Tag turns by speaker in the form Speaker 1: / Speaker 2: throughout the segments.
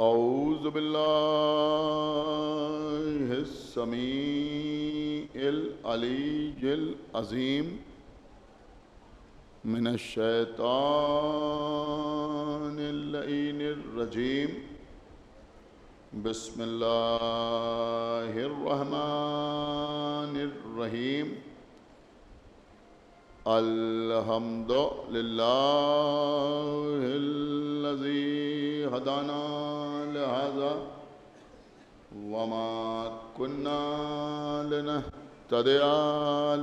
Speaker 1: اعوذ باللہ السمیع العلی العظیم من الشیطان اللعین الرجیم بسم اللہ الرحمن الرحیم الحمد للہ الذی ہدانا لہذا وما كنا لنهتدي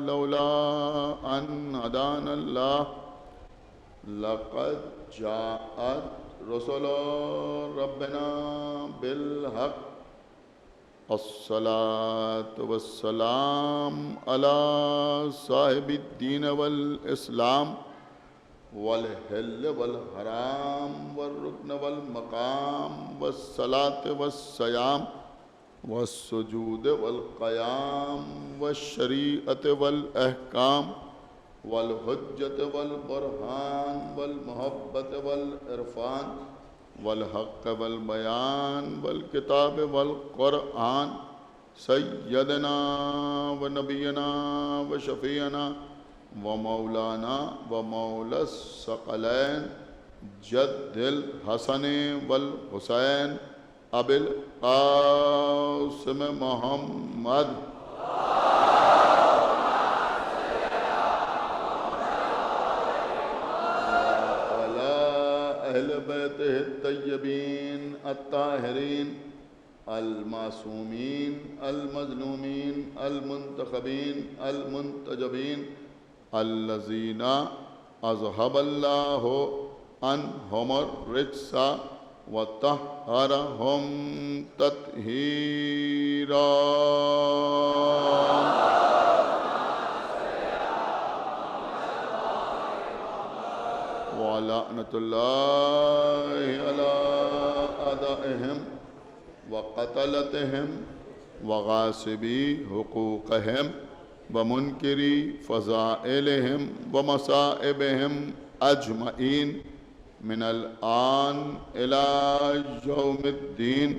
Speaker 1: لولا أن هدانا الله لقد جاءت رسل ربنا بالحق الصلاة والسلام على صاحب الدين والإسلام والحل والحرام والركن والمقام والصلاة والصيام والسجود والقيام والشريعة والأحكام والحجة والبرهان والمحبة والعرفان والحق والبيان والكتاب والقرآن سيدنا ونبينا وشفيعنا ومولانا ومولى الثقلين جد الحسن والحسين ابی القاسم محمد وعلى اہل بیتہ الطیبین الطاہرین المعصومین المظلومین المنتخبین المنتجبین الذین اذهب اللہ عنہم الرجس وطهرهم تطهيرا ولعنة الله على أعدائهم وقتلتهم وغاصبي حقوقهم ومنكري فضائلهم ومصائبهم أجمعين من الآن إلى يوم الدين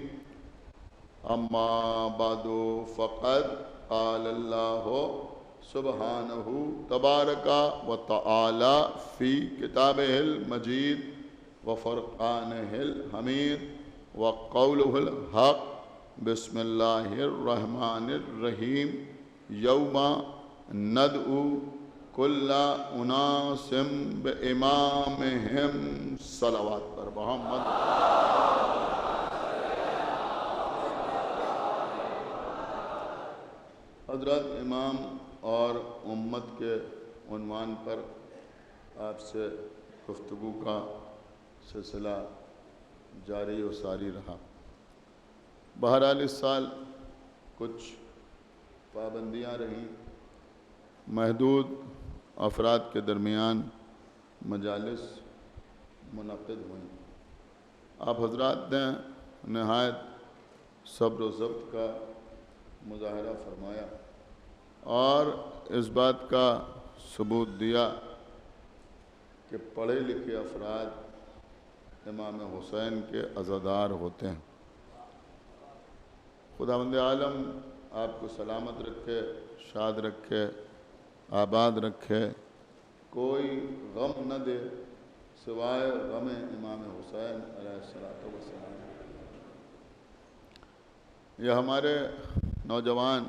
Speaker 1: أما بعد فقد قال الله سبحانه تبارك وتعالى في كتابه المجيد وفرقانه الحميد وقوله الحق بسم الله الرحمن الرحيم يوم ندعو کل اناس بامامہم صلوات پر محمد حضرت امام اور امت کے عنوان پر آپ سے گفتگو کا سلسلہ جاری و ساری رہا۔ بہرحال اس سال کچھ پابندیاں رہیں، محدود افراد کے درمیان مجالس منعقد ہوئیں۔ آپ حضرات نے نہایت صبر و ضبط کا مظاہرہ فرمایا اور اس بات کا ثبوت دیا کہ پڑھے لکھے افراد امام حسین کے عزادار ہوتے ہیں۔ خداوند عالم آپ کو سلامت رکھے، شاد رکھے، آباد رکھے، کوئی غم نہ دے سوائے غم امام حسین علیہ السلام۔ یہ ہمارے نوجوان،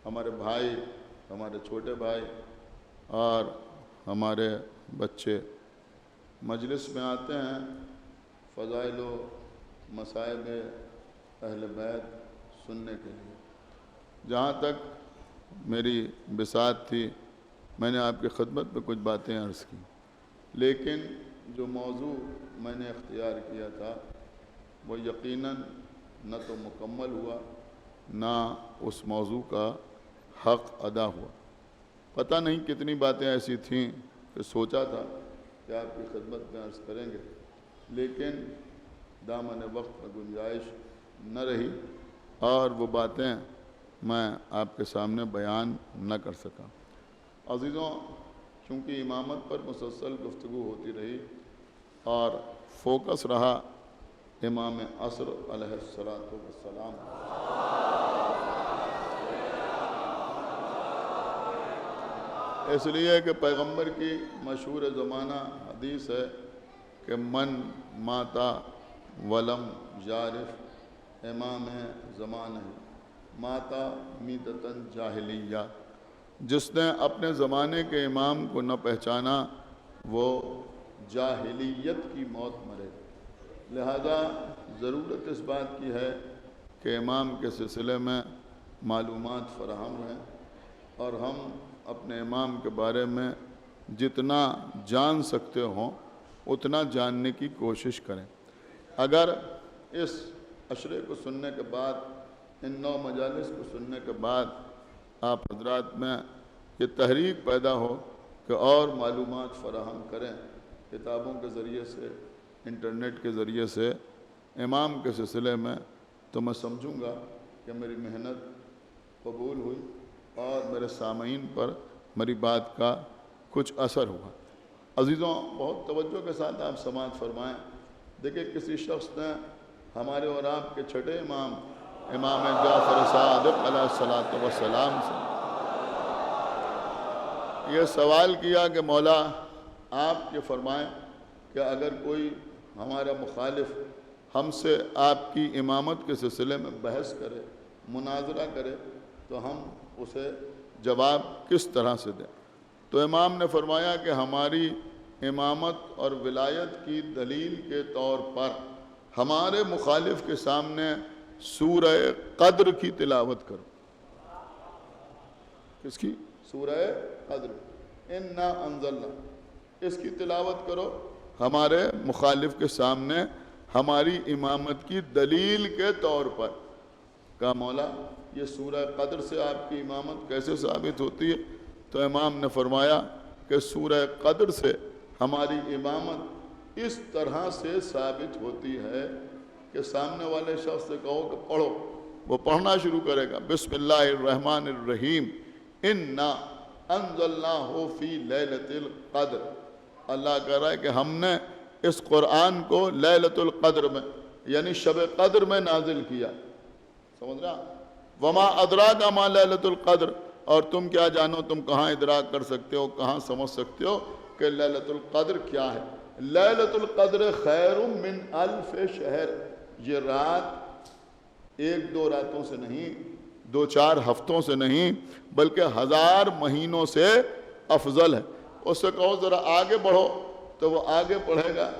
Speaker 1: ہمارے بھائی، ہمارے چھوٹے بھائی اور ہمارے بچے مجلس میں آتے ہیں فضائل و مصائب اہل بیت سننے کے لیے۔ جہاں تک میری بساط تھی میں نے آپ کی خدمت میں کچھ باتیں عرض کی، لیکن جو موضوع میں نے اختیار کیا تھا وہ یقیناً نہ تو مکمل ہوا نہ اس موضوع کا حق ادا ہوا۔ پتہ نہیں کتنی باتیں ایسی تھیں کہ سوچا تھا کہ آپ کی خدمت میں عرض کریں گے، لیکن دامن وقت میں گنجائش نہ رہی اور وہ باتیں میں آپ کے سامنے بیان نہ کر سکا۔ عزیزوں، چونکہ امامت پر مسلسل گفتگو ہوتی رہی اور فوکس رہا امام عصر علیہ السلام۔ اس لیے کہ پیغمبر کی مشہور زمانہ حدیث ہے کہ من ماتا ولم یعرف امام زمانہ ماتا میتتن جاہلیہ، جس نے اپنے زمانے کے امام کو نہ پہچانا وہ جاہلیت کی موت مرے۔ لہذا ضرورت اس بات کی ہے کہ امام کے سلسلے میں معلومات فراہم رہیں اور ہم اپنے امام کے بارے میں جتنا جان سکتے ہوں اتنا جاننے کی کوشش کریں۔ اگر اس عشرے کو سننے کے بعد، ان 9 مجالس کو سننے کے بعد آپ حضرات میں یہ تحریک پیدا ہو کہ اور معلومات فراہم کریں، کتابوں کے ذریعے سے، انٹرنیٹ کے ذریعے سے امام کے سلسلے میں، تو میں سمجھوں گا کہ میری محنت قبول ہوئی اور میرے سامعین پر میری بات کا کچھ اثر ہوا۔ عزیزوں، بہت توجہ کے ساتھ آپ سماعت فرمائیں۔ دیکھیں، کسی شخص نے ہمارے اور آپ کے چھٹے امام جعفر صادق علیہ السلام سے یہ سوال کیا کہ مولا آپ یہ فرمائیں کہ اگر کوئی ہمارا مخالف ہم سے آپ کی امامت کے سلسلے میں بحث کرے، مناظرہ کرے، تو ہم اسے جواب کس طرح سے دیں؟ تو امام نے فرمایا کہ ہماری امامت اور ولایت کی دلیل کے طور پر ہمارے مخالف کے سامنے سورہ قدر کی تلاوت کرو۔ کس کی؟ سورہ قدر، اِنَّا أَنزَلْنَا، اس کی تلاوت کرو ہمارے مخالف کے سامنے ہماری امامت کی دلیل کے طور پر۔ کہا مولا یہ سورہ قدر سے آپ کی امامت کیسے ثابت ہوتی ہے؟ تو امام نے فرمایا کہ سورہ قدر سے ہماری امامت اس طرح سے ثابت ہوتی ہے کہ سامنے والے شخص سے کہو کہ پڑھو، وہ پڑھنا شروع کرے گا، بسم اللہ الرحمن الرحیم، اِنَّا أَنزَلْنَاهُ فِي لَيْلَةِ الْقَدْرِ۔ اللہ کہہ رہا ہے کہ ہم نے اس قرآن کو لیلۃ القدر میں، یعنی شب قدر میں نازل کیا۔ سمجھ رہا؟ وَمَا أَدْرَاكَ مَا لَيْلَةُ الْقَدْرِ، اور تم کیا جانو، تم کہاں ادراک کر سکتے ہو، کہاں سمجھ سکتے ہو کہ لیلۃ القدر کیا ہے؟ لیلۃ القدر خیر من الف شہر، یہ رات 1-2 راتوں سے نہیں، 2-4 ہفتوں سے نہیں، بلکہ 1000 مہینوں سے افضل ہے۔ اس سے کہو ذرا آگے بڑھو، تو وہ آگے پڑھے گا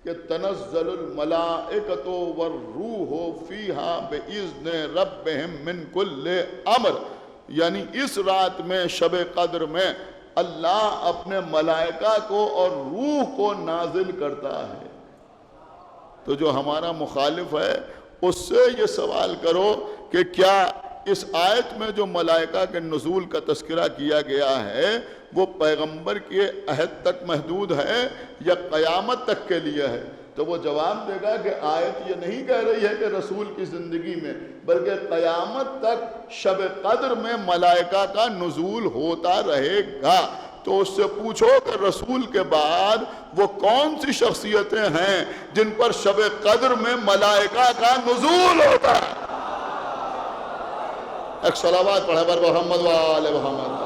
Speaker 1: کہ تنزل الملائکۃ والروح فیہا بإذن ربہم من کل امر، یعنی اس رات میں، شب قدر میں، اللہ اپنے ملائکہ کو اور روح کو نازل کرتا ہے۔ تو جو ہمارا مخالف ہے اس سے یہ سوال کرو کہ کیا اس آیت میں جو ملائکہ کے نزول کا تذکرہ کیا گیا ہے وہ پیغمبر کے عہد تک محدود ہے یا قیامت تک کے لیے ہے؟ تو وہ جواب دے گا کہ آیت یہ نہیں کہہ رہی ہے کہ رسول کی زندگی میں، بلکہ قیامت تک شب قدر میں ملائکہ کا نزول ہوتا رہے گا۔ تو اس سے پوچھو کہ رسول کے بعد وہ کون سی شخصیتیں ہیں جن پر شب قدر میں ملائکہ کا نزول ہوتا ہے؟ ایک صلوات پڑھے بر محمد و آل محمد۔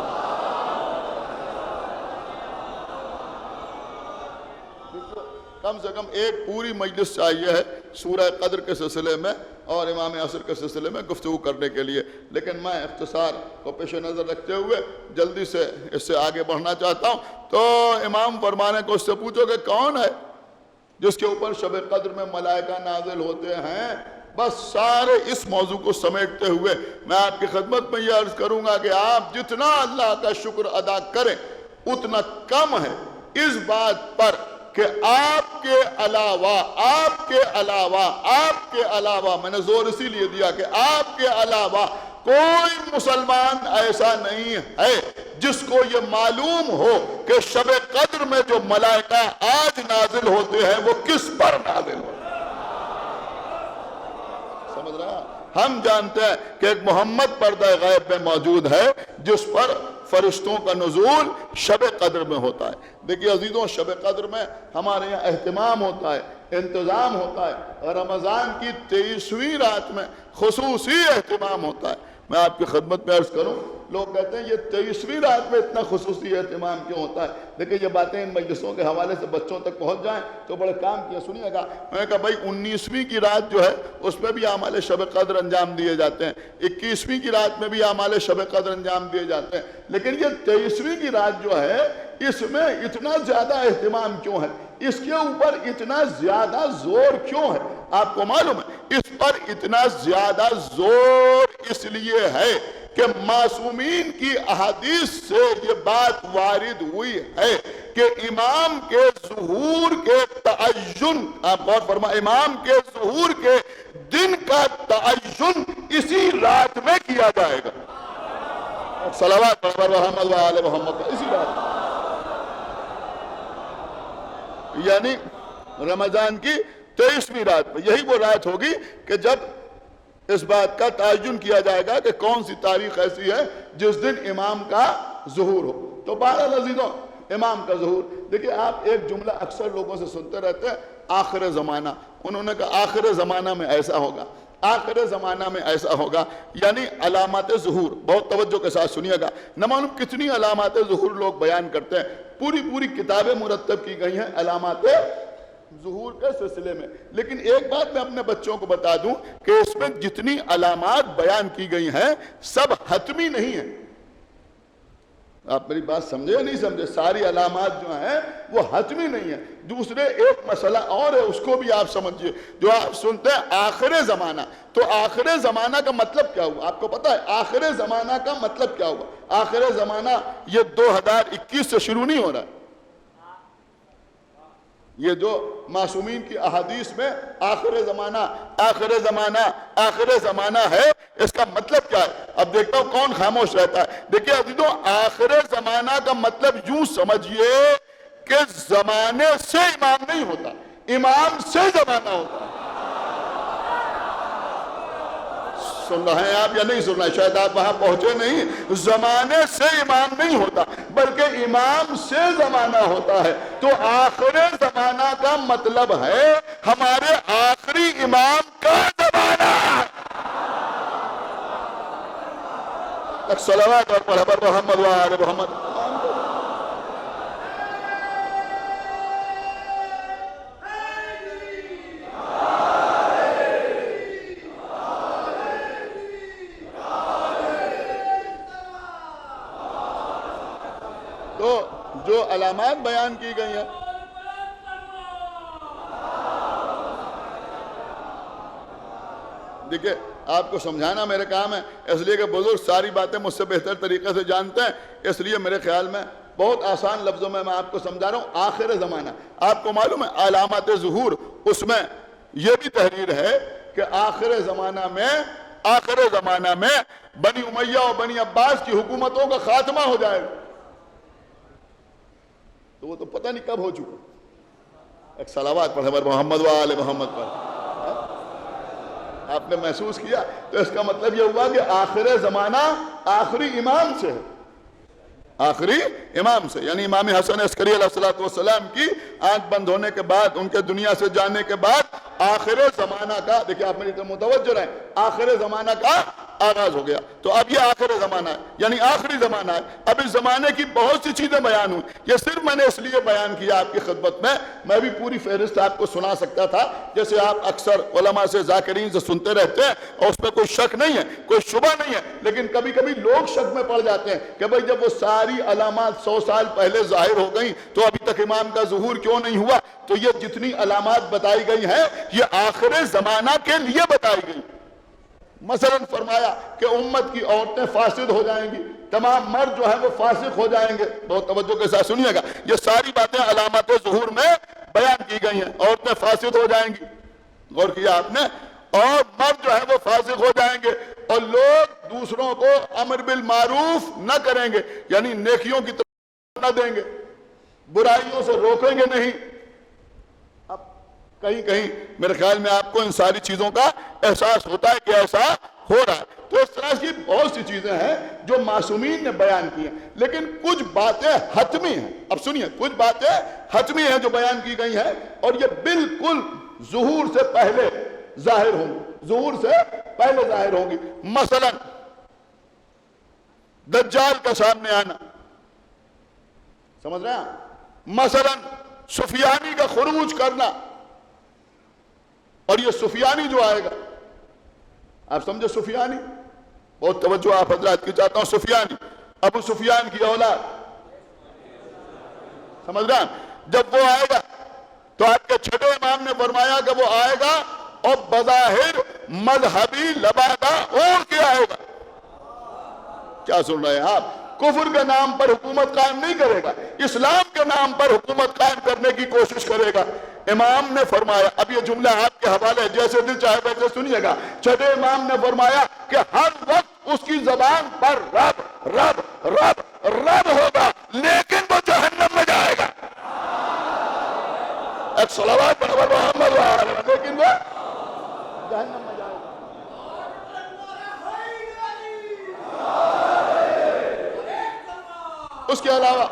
Speaker 1: کم سے کم ایک پوری مجلس چاہیے ہے سورہ قدر کے سلسلے میں اور امام عصر کے سلسلے میں گفتگو کرنے کے لیے، لیکن میں اختصار کو پیش نظر رکھتے ہوئے جلدی سے اس سے آگے بڑھنا چاہتا ہوں۔ تو امام فرمانے کو اس سے پوچھو کہ کون ہے جس کے اوپر شب قدر میں ملائکہ نازل ہوتے ہیں؟ بس سارے اس موضوع کو سمیٹتے ہوئے میں آپ کی خدمت میں یہ عرض کروں گا کہ آپ جتنا اللہ کا شکر ادا کریں اتنا کم ہے اس بات پر کہ آپ کے علاوہ میں نے زور اسی لیے دیا کہ آپ کے علاوہ کوئی مسلمان ایسا نہیں ہے جس کو یہ معلوم ہو کہ شب قدر میں جو ملائکہ آج نازل ہوتے ہیں وہ کس پر نازل ہوتے ہیں۔ سمجھ رہا؟ ہم جانتے ہیں کہ ایک محمد پردہ غیب میں موجود ہے جس پر فرشتوں کا نزول شب قدر میں ہوتا ہے۔ دیکھیے عزیزوں، شب قدر میں ہمارے یہاں اہتمام ہوتا ہے انتظام ہوتا ہے، رمضان کی 23ویں رات میں خصوصی اہتمام ہوتا ہے۔ میں آپ کی خدمت میں عرض کروں، لوگ کہتے ہیں یہ 23ویں رات میں اتنا خصوصی اہتمام کیوں ہوتا ہے؟ دیکھیں یہ باتیں ان مجلسوں کے حوالے سے بچوں تک پہنچ جائیں تو بڑے کام کیا۔ سنیے گا، میں نے کہا بھائی 19ویں کی رات جو ہے اس میں بھی اعمال شب قدر انجام دیے جاتے ہیں، 21ویں کی رات میں بھی اعمال شب قدر انجام دیے جاتے ہیں، لیکن یہ 23ویں کی رات جو ہے اس میں اتنا زیادہ اہتمام کیوں ہے؟ اس کے اوپر اتنا زیادہ زور کیوں ہے؟ آپ کو معلوم ہے اس پر اتنا زیادہ زور اس لیے ہے کہ معصومین کی احادیث سے یہ بات وارد ہوئی ہے کہ امام کے ظہور کے تعین، آپ غور فرما، امام کے ظہور کے دن کا تعین اسی رات میں کیا جائے گا۔ صلوات محمد و آل محمد، اسی رات، یعنی رمضان کی 23ویں رات میں یہی وہ رات ہوگی کہ جب اس بات کا تعین کیا جائے گا کہ کون سی تاریخ ایسی ہے جس دن امام کا ظہور ہو۔ تو بہرحال عزیزوں، امام کا ظہور، دیکھیں آپ ایک جملہ اکثر لوگوں سے سنتے رہتے ہیں، آخر زمانہ۔ انہوں نے کہا آخر زمانہ میں ایسا ہوگا، آخر زمانہ میں ایسا ہوگا، یعنی علامات ظہور۔ بہت توجہ کے ساتھ سنیے گا، نہ معلوم کتنی علامات ظہور لوگ بیان کرتے ہیں، پوری کتابیں مرتب کی گئی ہیں علامات ظہور کے سلسلے میں۔ لیکن ایک بات میں اپنے بچوں کو بتا دوں کہ اس میں جتنی علامات بیان کی گئی ہیں سب حتمی نہیں ہیں۔ آپ میری بات سمجھے یا نہیں سمجھے؟ ساری علامات جو ہیں وہ حتمی نہیں ہیں۔ دوسرے ایک مسئلہ اور ہے، اس کو بھی آپ سمجھئے۔ جو آپ سنتے ہیں آخر زمانہ، تو آخر زمانہ کا مطلب کیا ہوا؟ آپ کو پتا ہے آخر زمانہ کا مطلب کیا ہوا؟ آخر زمانہ یہ 2021 سے شروع نہیں ہو رہا ہے۔ یہ جو معصومین کی احادیث میں آخر زمانہ آخر زمانہ آخر زمانہ ہے، اس کا مطلب کیا ہے؟ اب دیکھتا ہوں کون خاموش رہتا ہے۔ دیکھیں عزیزوں، آخر زمانہ کا مطلب یوں سمجھئے کہ زمانے سے امام نہیں ہوتا، امام سے زمانہ ہوتا۔ سن رہے ہیں آپ یا نہیں سن رہے؟ شاید آپ وہاں پہنچے نہیں۔ زمانے سے امام نہیں ہوتا بلکہ امام سے زمانہ ہوتا ہے۔ تو آخر زمانہ کا مطلب ہے ہمارے آخری امام کا زمانہ۔ صلوات اور پڑھ محمد و آل محمد۔ تو جو علامات بیان کی گئی ہیں، دیکھیں آپ کو سمجھانا میرے کام ہے، اس لیے کہ بزرگ ساری باتیں مجھ سے بہتر طریقے سے جانتے ہیں، اس لیے میرے خیال میں بہت آسان لفظوں میں آپ کو سمجھا رہا ہوں۔ آخر زمانہ، آپ کو معلوم ہے علامات ظہور، اس میں یہ بھی تحریر ہے کہ آخر زمانہ میں بنی امیہ اور بنی عباس کی حکومتوں کا خاتمہ ہو جائے گا۔ تو وہ تو پتہ نہیں کب ہو چکا۔ ایک صلوات پڑھ محمد و آل محمد پر۔ آپ نے محسوس کیا؟ تو اس کا مطلب یہ ہوا کہ آخر زمانہ آخری امام سے ہے، آخری امام سے، یعنی امام حسن عسکری علیہ السلام کی آنکھ بند ہونے کے بعد، ان کے دنیا سے جانے کے بعد آخر زمانہ کا، دیکھیں آپ میری طرف متوجہ رہیں، آخر زمانہ کا آغاز ہو گیا۔ تو اب یہ آخر زمانہ ہے، یعنی آخری زمانہ ہے۔ اب اس زمانے کی بہت سی چیزیں بیان ہوئی، یہ صرف میں نے اس لیے بیان کیا آپ کی خدمت میں بھی پوری فہرست آپ کو سنا سکتا تھا، جیسے آپ اکثر علماء سے ذاکرین سے سنتے رہتے ہیں اور اس میں کوئی شک نہیں ہے، کوئی شبہ نہیں ہے، لیکن کبھی کبھی لوگ شک میں پڑ جاتے ہیں کہ بھئی جب وہ ساری علامات 100 سال پہلے ظاہر ہو گئیں تو ابھی تک امام کا ظہور کیوں نہیں ہوا؟ تو یہ جتنی علامات بتائی گئی ہیں یہ آخر زمانہ کے لیے بتائی گئی۔ مثلا فرمایا کہ امت کی عورتیں فاسد ہو جائیں گی، تمام مرد جو ہیں وہ فاسق ہو جائیں گے۔ بہت توجہ کے ساتھ سنیے گا، یہ ساری باتیں علامات ظہور میں بیان کی گئی ہیں۔ عورتیں فاسد ہو جائیں گی، غور کیا آپ نے، اور مرد جو ہے وہ فاسق ہو جائیں گے، اور لوگ دوسروں کو امر بالمعروف نہ کریں گے، یعنی نیکیوں کی طرف نہ دیں گے، برائیوں سے روکیں گے نہیں۔ اب کہیں میرے خیال میں آپ کو ان ساری چیزوں کا احساس ہوتا ہے کہ ایسا ہو رہا ہے۔ تو اس طرح کی بہت سی چیزیں ہیں جو معصومین نے بیان کی ہیں، لیکن کچھ باتیں حتمی ہیں۔ اب سنیے، کچھ باتیں حتمی ہیں جو بیان کی گئی ہیں، اور یہ بالکل ظہور سے پہلے ظاہر ہوں گی، ظہور سے پہلے ظاہر ہوں گی۔ مثلا دجال کا سامنے آنا، سمجھ رہے ہیں؟ مثلا سفیانی کا خروج کرنا، اور یہ سفیانی جو آئے گا، آپ سمجھے سفیانی؟ بہت توجہ آپ حضرات کی چاہتا ہوں۔ سفیانی، ابو سفیان کی اولاد، سمجھ رہے ہیں؟ جب وہ آئے گا تو آپ کے چھٹے امام نے فرمایا کہ وہ آئے گا اور بظاہر مذہبی لبادہ اوڑھ کے آئے گا۔ کیا سن رہے ہیں آپ؟ کفر کے نام پر حکومت قائم نہیں کرے گا، اسلام کے نام پر حکومت قائم کرنے کی کوشش کرے گا۔ امام نے فرمایا، اب یہ جملہ آپ کے حوالے ہے، جیسے دل چاہے ویسے سنیے گا۔ چھٹے امام نے فرمایا کہ ہر وقت اس کی زبان پر رب رب رب رب ہوگا، لیکن وہ جہنم میں جائے گا۔ ایک صلوات پر محمد و آلہ، لیکن وہ جہنم میں جائے گا۔ اس کے علاوہ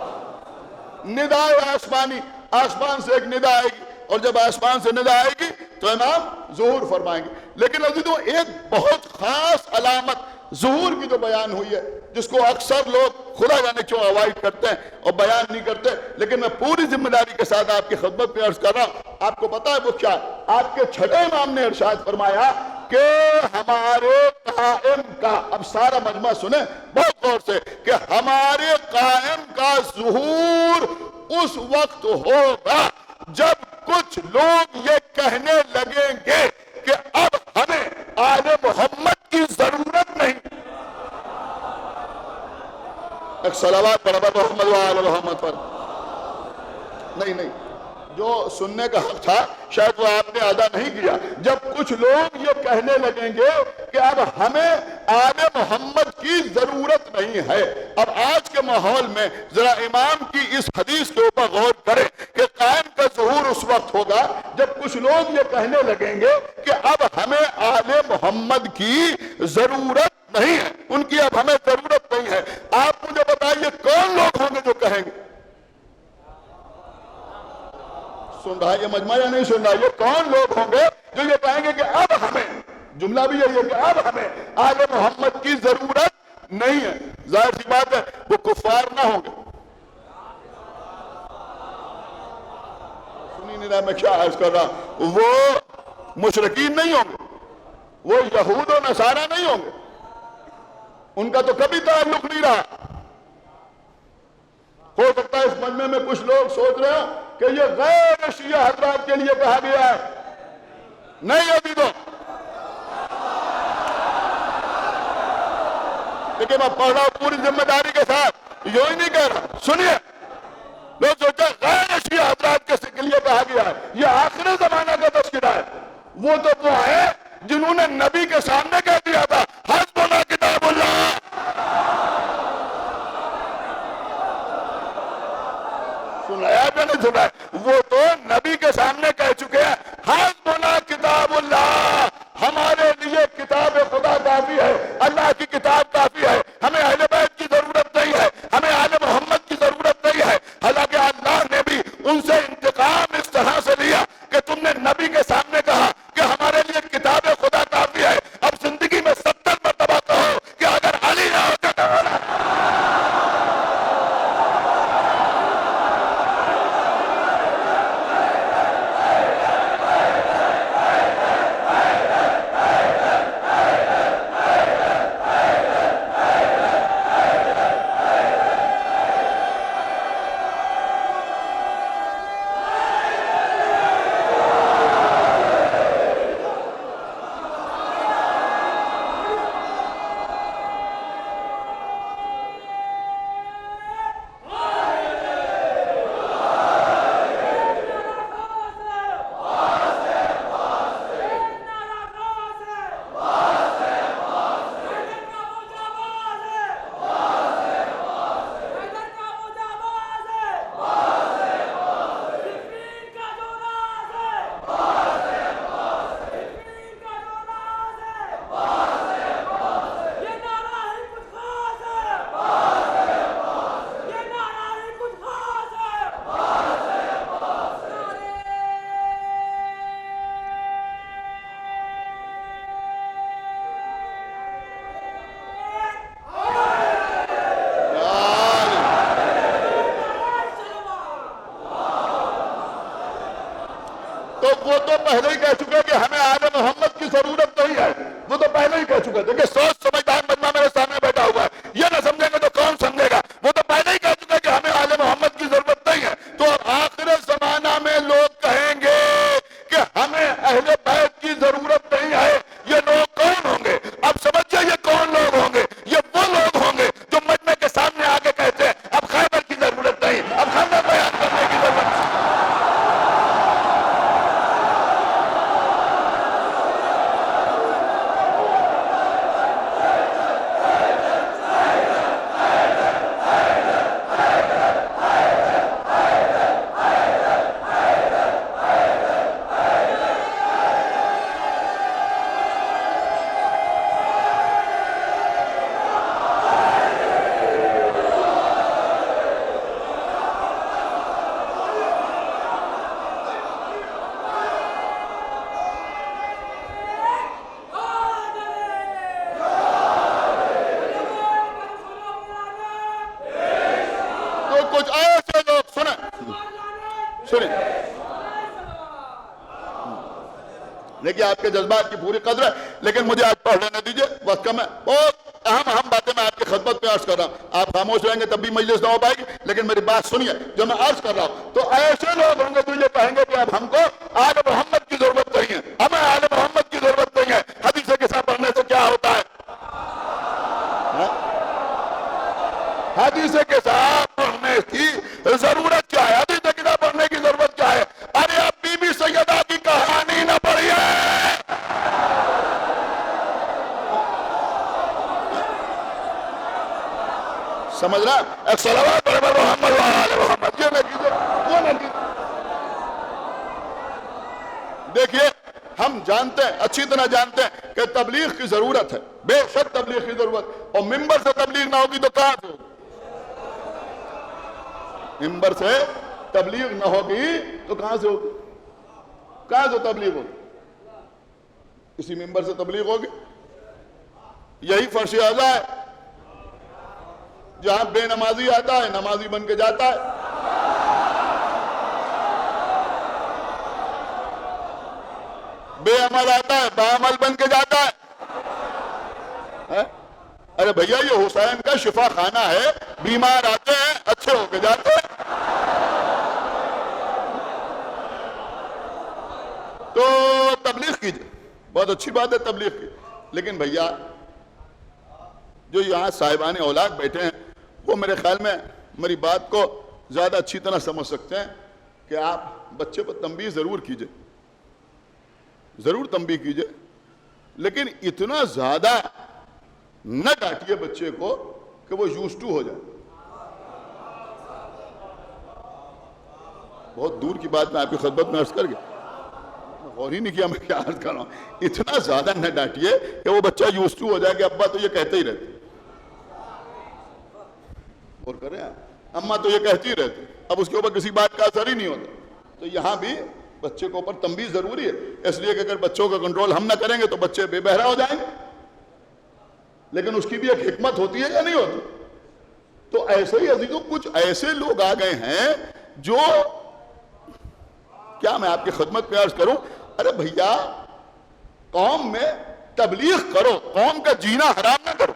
Speaker 1: ندائے آسمانی، آسمان سے ایک ندا آئے گی، اور جب آسمان سے ندا آئے گی تو امام ظہور فرمائیں گے۔ لیکن عزیزو، ایک بہت خاص علامت ظہور کی جو بیان ہوئی ہے، جس کو اکثر لوگ خدا جانے کیوں اوائڈ کرتے ہیں اور بیان نہیں کرتے، لیکن میں پوری ذمہ داری کے ساتھ آپ کی خدمت میں عرض کر رہا ہوں۔ آپ کو پتا ہے وہ کیا ہے؟ آپ کے چھٹے امام نے ارشاد فرمایا کہ ہمارے قائم کا، اب سارا مجمع سنیں بہت غور سے، کہ ہمارے قائم کا ظہور اس وقت ہوگا جب کچھ لوگ یہ کہنے لگیں گے کہ اب ہمیں آل محمد کی ضرورت نہیں۔ ایک صلوات پر محمد و آل محمد پر۔ نہیں، جو سننے کا حق تھا شاید وہ آپ نے ادا نہیں کیا۔ جب کچھ لوگ یہ کہنے لگیں گے کہ اب ہمیں آل محمد کی ضرورت نہیں ہے۔ اب آج کے ماحول میں ذرا امام کی اس حدیث کے اوپر غور کریں کہ قائم کا ظہور اس وقت ہوگا جب کچھ لوگ یہ کہنے لگیں گے کہ اب ہمیں آل محمد کی ضرورت نہیں ہے، ان کی اب ہمیں ضرورت نہیں ہے۔ آپ مجھے بتائیے کون لوگ ہوں گے جو کہیں گے؟ سن رہا ہے یہ مجمع یا نہیں سن رہا؟ یہ کون لوگ ہوں گے جو یہ کہیں گے کہ اب ہمیں، جملہ بھی یہی ہے کہ اب ہمیں آل محمد کی ضرورت نہیں ہے؟ ظاہر سی بات ہے وہ کفار نہ ہوں گے۔ سنی نہیں رہا میں کیا عرض کر رہا ہوں؟ وہ مشرکین نہیں ہوں گے، وہ یہود و نصارہ نہیں ہوں گے، ان کا تو کبھی تعلق نہیں رہا۔ ہو سکتا ہے اس مجمع میں کچھ لوگ سوچ رہے ہوں کہ یہ غیر شیعہ حضرات کے لیے کہا گیا ہے۔ نہیں ابھی تو، لیکن میں پڑھ رہا ہوں پوری ذمہ داری کے ساتھ، یوں ہی نہیں کہہ رہا۔ سنیے، لوگ سوچتے ہیں غیر شیعہ حضرات کے لیے کہا گیا ہے، یہ آخر زمانہ کا تذکرہ ہے۔ وہ تو وہ ہے جنہوں نے نبی کے سامنے کہہ دیا تھا حسبنا کتاب اللہ۔ سنایا کہ نہیں سنا؟ وہ تو نبی کے سامنے کہہ چکے ہیں حسبنا کتاب اللہ، ہمارے لیے کتاب خدا کافی ہے، اللہ کی کتاب کافی ہے، ہمیں اہل بیت کی ضرورت نہیں ہے، ہمیں آل محمد کی ضرورت نہیں ہے۔ حالانکہ اللہ نے بھی ان سے انتقام اس طرح سے لیا کہ تم نے نبی کے سامنے کہا کہ ہمارے لیے کتاب خدا کافی ہے، اب زندگی میں 70 مرتبہ کہو کہ اگر علی نہ ہوتا تو تو وہ تو پہلے ہی کہہ چکے کہ ہمیں آل محمد کی ضرورت نہیں ہے، وہ تو پہلے ہی کہہ چکے تھے کہ سوچ سمجھدار بندہ میرے سامنے بیٹھا ہوا ہے، یہ نہ سمجھیں گے تو کون سمجھے گا، وہ تو پہلے ہی کہہ چکے کہ ہمیں آل محمد کی ضرورت نہیں ہے۔ تو اب آخر زمانہ میں لوگ کہیں گے کہ ہمیں اہل بیت کی ضرورت نہیں ہے، یہ لوگ کون ہوں گے؟ اب سمجھے یہ کون لوگ ہوں گے؟ یہ وہ لوگ ہوں گے جو مجمع کے سامنے آگے کہتے ہیں اب خیبر کی ضرورت نہیں، اب خیبر بیان کرنے کی ضرورت نہیں۔ کچھ ایسے لوگ سنیں دیکھیے آپ کے جذبات کی پوری قدر ہے، لیکن مجھے آج پڑھ لینے دیجئے، وقت کم ہے، بہت اہم باتیں میں آپ کی خدمت میں عرض کر رہا ہوں۔ آپ خاموش رہیں گے تب بھی مجلس نہ ہو پائے گی، لیکن میری بات سنیے جو میں عرض کر رہا ہوں۔ تو ایسے لوگ ہوں گے جو یہ کہیں گے کہ اب ہم کو آل محمد کی ضرورت نہیں ہے، ہمیں آل محمد کی ضرورت نہیں ہے۔ حدیث کے ساتھ پڑھنے سے کیا ہوتا ہے؟ حدیث کے ساتھ پڑھنے کی ضرورت کیا ہے؟ حدیث کے ساتھ پڑھنے کی ضرورت کیا ہے؟ ارے اب بی بی سیدہ کی کہانی نہ پڑھیے، سمجھ رہا؟ ایک صلوات علی محمد و آل محمد، یہ نہ کیجئے، وہ نہ کیجئے۔ دیکھیے ہم جانتے ہیں، اچھی طرح جانتے ہیں کہ تبلیغ کی ضرورت ہے، بے شک تبلیغ کی ضرورت، اور ممبر سے تبلیغ نہ ہوگی تو کہاں سے ہوگی؟ ممبر سے تبلیغ نہ ہوگی تو کہاں سے ہوگی؟ کہاں سے تبلیغ ہوگی؟ کسی ممبر سے تبلیغ ہوگی؟ یہی فرش اعلیٰ ہے جہاں بے نمازی آتا ہے نمازی بن کے جاتا ہے، بے عمل آتا ہے باعمل بن کے جاتا ہے۔ ارے بھیا یہ حسین کا شفا خانہ ہے، بیمار آتے ہیں اچھے ہو کے جاتے ہیں۔ تو تبلیغ کیجئے، بہت اچھی بات ہے تبلیغ کی، لیکن بھیا جو یہاں صاحبان اولاد بیٹھے ہیں وہ میرے خیال میں میری بات کو زیادہ اچھی طرح سمجھ سکتے ہیں کہ آپ بچے پر تنبیہ ضرور کیجئے، ضرور تنبیہ کیجئے، لیکن اتنا زیادہ نہ ڈانٹیے بچے کو کہ وہ یوز ٹو ہو جائے۔ بہت دور کی بات میں آپ کی خدمت میں عرض کر گیا، غور ہی نہیں کیا میں کیا عرض کر رہا ہوں۔ اتنا زیادہ نہ ڈانٹیے کہ وہ بچہ یوز ٹو ہو جائے کہ ابا تو یہ کہتے ہی رہتے، اور کر رہے ہیں اماں تو یہ کہتی ہی رہتی، اب اس کے اوپر کسی بات کا اثر ہی نہیں ہوتا۔ تو یہاں بھی بچے کو اوپر تنبیہ ضروری ہے، اس لیے کہ اگر بچوں کا کنٹرول ہم نہ کریں گے تو بچے بے بہرا ہو جائیں گے، لیکن اس کی بھی ایک حکمت ہوتی ہے یا نہیں ہوتی؟ تو ایسے ہی عزیزوں کچھ ایسے لوگ آ گئے ہیں جو کیا میں آپ کی خدمت میں عرض کروں، ارے بھیا قوم میں تبلیغ کرو، قوم کا جینا حرام نہ کرو۔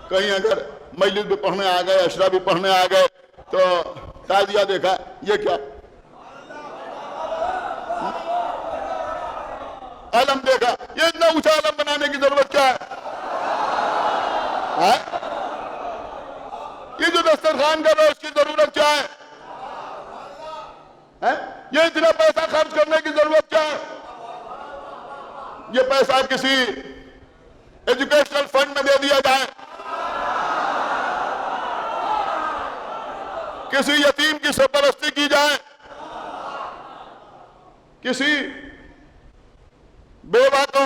Speaker 1: کہیں اگر مجلس بھی پڑھنے آ گئے، اشرا بھی پڑھنے آ گئے تو تازیہ دیکھا، یہ کیا علم دیکھا، یہ اتنا اونچا علم بنانے کی ضرورت کیا ہے؟ یہ جو دسترخوان کر رہا ہے اس کی ضرورت کیا ہے؟ یہ اتنا پیسہ خرچ کرنے کی ضرورت کیا ہے؟ یہ پیسہ کسی ایجوکیشنل فنڈ میں دے دیا جائے، کسی یتیم کی سرپرستی کی جائے، کسی بیوہ کو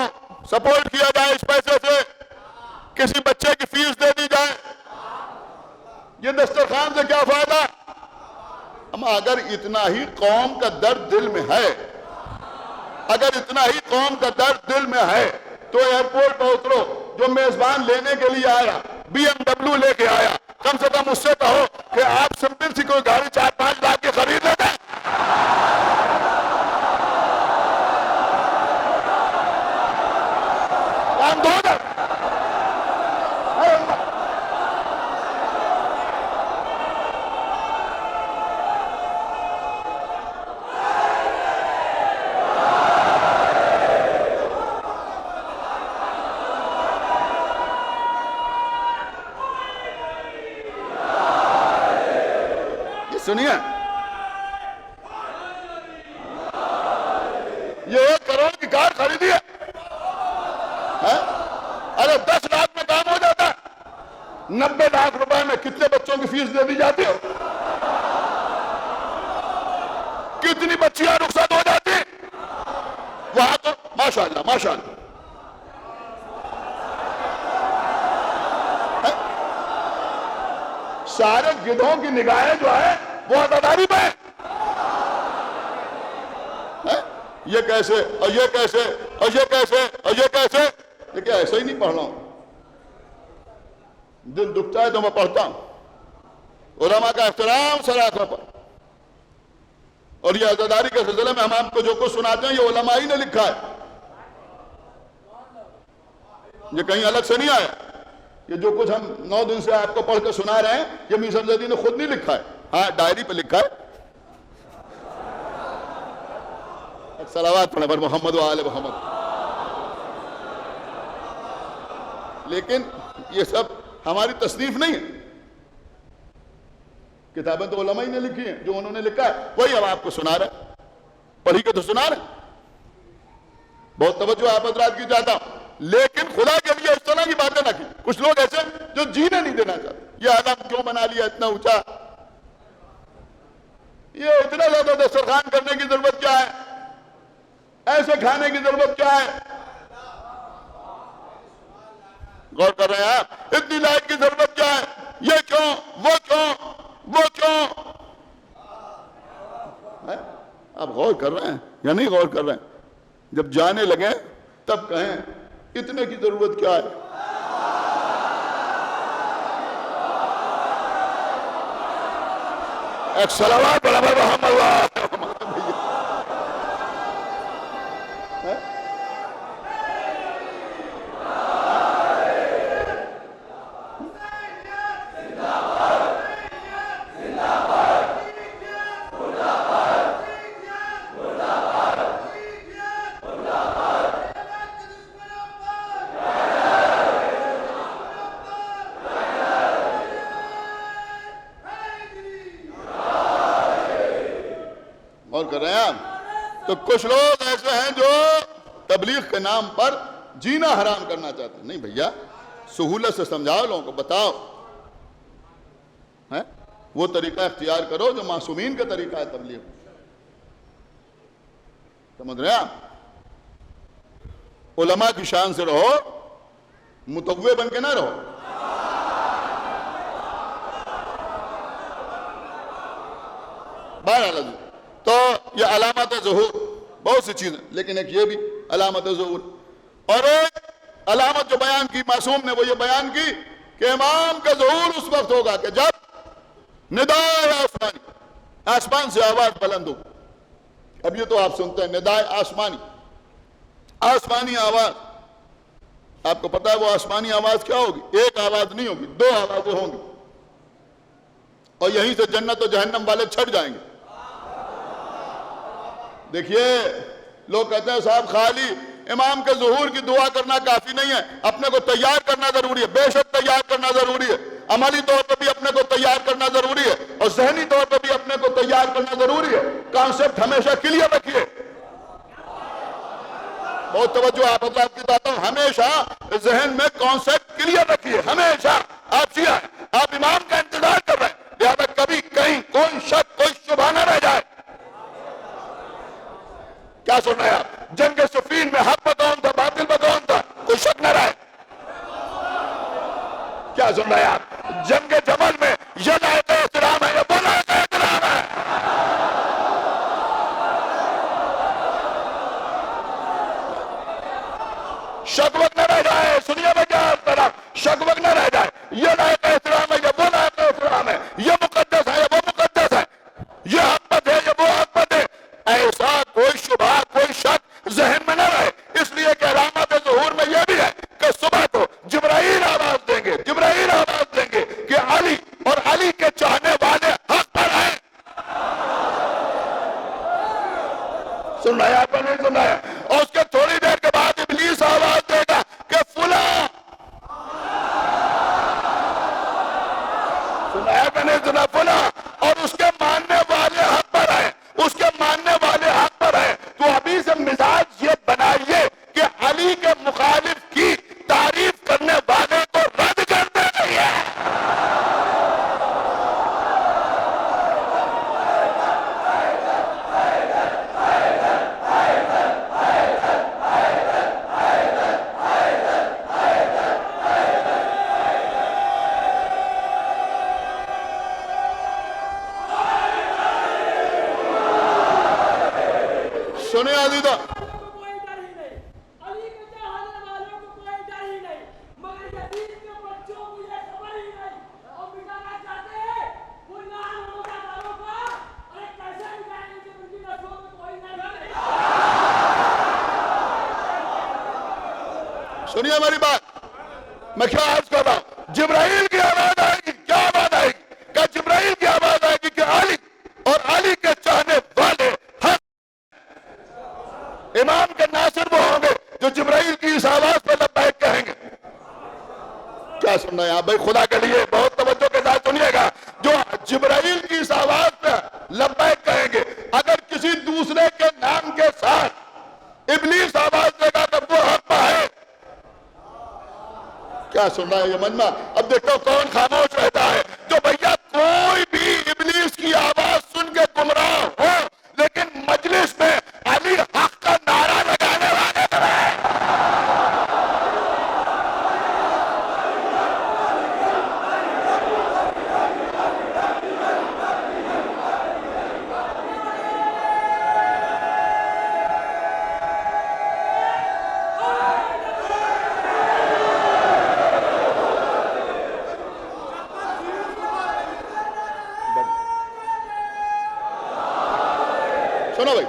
Speaker 1: سپورٹ کیا جائے اس پیسے سے، کسی بچے کی فیس دے دی جائے، یہ دسترخوان سے کیا فائدہ؟ اما اگر اتنا ہی قوم کا درد دل میں ہے، اگر اتنا ہی قوم کا درد دل میں ہے تو ایئرپورٹ پہ اترو، جو میزبان لینے کے لیے آیا BMW لے کے آیا، کم سے کم اس سے کہو کہ آپ سمپل سی کوئی گاڑی 4-5 لاکھ کی خرید لیتے ہیں۔ کام دو نا۔ سنیے، یہ 1 کروڑ کی کار خریدی ہے، ارے 10 لاکھ میں کام ہو جاتا ہے، 90 لاکھ روپے میں کتنے بچوں کی فیس دے دی جاتی ہے، کتنی بچیاں رخصت ہو جاتی وہاں تو ماشاءاللہ ماشاءاللہ۔ سارے گدھوں کی نگاہیں جو ہے وہ عزاداری پہ ہیں۔ یہ کیسے اور یہ کیسے اور یہ کیسے اور یہ کیسے؟ لیکن ایسا ہی نہیں پڑھ رہا ہوں، دل دکھتا ہے تو میں پڑھتا ہوں۔ علماء کا احترام سراخوں پر، اور یہ عزاداری کے سلسلے میں ہم آپ کو جو کچھ سناتے ہیں یہ علماء ہی نے لکھا ہے، یہ کہیں الگ سے نہیں آیا۔ یہ جو کچھ ہم 9 دن سے آپ کو پڑھ کے سنا رہے ہیں یہ میر شمس الدین نے خود نہیں لکھا ہے، ہاں ڈائری پہ لکھا ہے۔ صلوات پڑھیں پر محمد و آل محمد۔ لیکن یہ سب ہماری تصنیف نہیں ہے، کتابیں تو علماء ہی نے لکھی ہیں، جو انہوں نے لکھا ہے وہی ہم آپ کو سنا رہے ہیں، پڑھی کے تو سنا رہے ہیں۔ بہت توجہ آپ حضرات کی چاہتا ہوں، لیکن خدا کے لیے اس طرح کی باتیں نہ کی۔ کچھ لوگ ایسے جو جینے نہیں دینا چاہتے، یہ علم کیوں بنا لیا اتنا اونچا، یہ اتنا زیادہ دسترخوان کرنے کی ضرورت کیا ہے، ایسے کھانے کی ضرورت کیا ہے؟ غور کر رہے ہیں آپ؟ اتنی لائٹ کی ضرورت کیا ہے؟ یہ کیوں، وہ کیوں، وہ کیوں؟ آپ غور کر رہے ہیں یا نہیں غور کر رہے ہیں؟ جب جانے لگے تب کہیں اتنے کی ضرورت کیا ہے؟ ایک صلوات برابر محمد کر رہے ہیں آپ؟ تو کچھ لوگ ایسے ہیں جو تبلیغ کے نام پر جینا حرام کرنا چاہتے ہیں۔ نہیں بھیا، سہولت سے سمجھاؤ، لوگوں کو بتاؤ، وہ طریقہ اختیار کرو جو معصومین کا طریقہ ہے تبلیغ۔ سمجھ رہے ہیں آپ؟ علماء کی شان سے رہو، متوع بن کے نہ رہو۔ بہرحال تو یہ علامت ظہور، بہت سی چیزیں، لیکن ایک یہ بھی علامت ظہور، اور ایک علامت جو بیان کی معصوم نے وہ یہ بیان کی کہ امام کا ظہور اس وقت ہوگا کہ جب ندائے آسمانی، آسمان سے آواز بلند ہو۔ اب یہ تو آپ سنتے ہیں ندائے آسمانی، آسمانی آواز، آپ کو پتا ہے وہ آسمانی آواز کیا ہوگی؟ ایک آواز نہیں ہوگی، 2 آوازیں ہوں گی، اور یہیں سے جنت و جہنم والے چھٹ جائیں گے۔ دیکھیے لوگ کہتے ہیں صاحب خالی امام کے ظہور کی دعا کرنا کافی نہیں ہے، اپنے کو تیار کرنا ضروری ہے۔ بے شک تیار کرنا ضروری ہے، عملی طور پر بھی اپنے کو تیار کرنا ضروری ہے، اور ذہنی طور پر بھی اپنے کو تیار کرنا ضروری ہے۔ کانسیپٹ ہمیشہ کلیئر رکھیے، بہت توجہ آپ حضرات کی چاہتا ہوں، ہمیشہ ذہن میں کانسیپٹ کلیئر رکھیے۔ ہمیشہ آپ شیعہ ہیں، آپ امام کا انتظار کر رہے ہیں، لہذا کبھی کہیں کوئی شک، کوئی شبہ نہ رہ جائے۔ کیا سن رہے ہیں آپ؟ جنگ صفین میں حق پہ کون تھا، باطل پہ کون تھا، کوئی شک نہ رہے۔ کیا سن رہے ہیں آپ؟ جنگ جمل میں یہ لائق احترام ہے، یہ وہ لائق احترام ہے۔ شک وقت نہ رہ جائے، سنیے بجا شک وک نہ رہ جائے، یہ لائق احترام ہے یا وہ لائق احترام ہے، یہ مقدس ہے یا وہ مقدس ہے، یہ حکمت ہے یا وہ حکمت ہے، ایسا کوئی شبہ کوئی شک ذہن میں نہ رہے۔ اس لیے کہ علامات ظہور میں یہ بھی ہے کہ صبح کو جبرائیل آواز دیں گے، جبرائیل آواز دیں گے کہ علی اور علی کے چاہنے والے حق پر ہیں۔ سن رہے آپ نہیں سن رہے؟ اور اس کے تھوڑی دیر کے بعد ابلیس آواز دے گا کہ فلاں، سنا ہے کہ نہیں سنا؟ فلاں، اور اس کے ماننے والے حق پر ہیں، اس کے ماننے والے حق پر ہیں۔ تو ابھی سے مزاج یہ بنائیے کہ علی کے مخالف کی تعریف کرنے والے کو رد کرنا نہیں ہے۔ سنیں عزیزہ،
Speaker 2: کوئی ڈر ہی نہیں، علی کے چاہنے والوں کو کوئی ڈر ہی نہیں، مگر یزید کے بچوں کو یہ خبر ہی نہیں، اور مٹانا چاہتے ہیں وہ لعن ہوگا والوں کا، ارے کیسے مٹائیں گے جب ان کی نسلوں میں کوئی ڈر نہیں۔
Speaker 1: سنیے میری بات، میں کیا عرض کر رہا ہوں؟ جبرائیل کی آواز آئے گی، کیا آواز آئے گی؟ کہ جبرائیل کی آواز آئے گی کہ علی اور علی کے چاہنے والے حق۔ امام کے ناصر وہ ہوں گے جو جبرائیل کی اس آواز پہ لبیک کہیں گے۔ کیا سننا ہے آپ بھائی؟ خدا کے لیے بہت توجہ کے ساتھ سنیے گا، جو جبرائیل کی اس آواز پہ لبیک کہیں گے، اگر کسی دوسرے کے نام کے ساتھ ابلیس آواز دے گا تو وہ حق پہ ہے۔ کیا سن رہا ہے یہ مجمع؟ اب دیکھو کون خاموش رہتا ہے؟ جو بھیا کوئی بھی ابلیس کی آواز سن کے گمراہ ہو لیکن مجلس میں علی حق کا نعرہ لگانے والے رہے۔ سنو بھائی،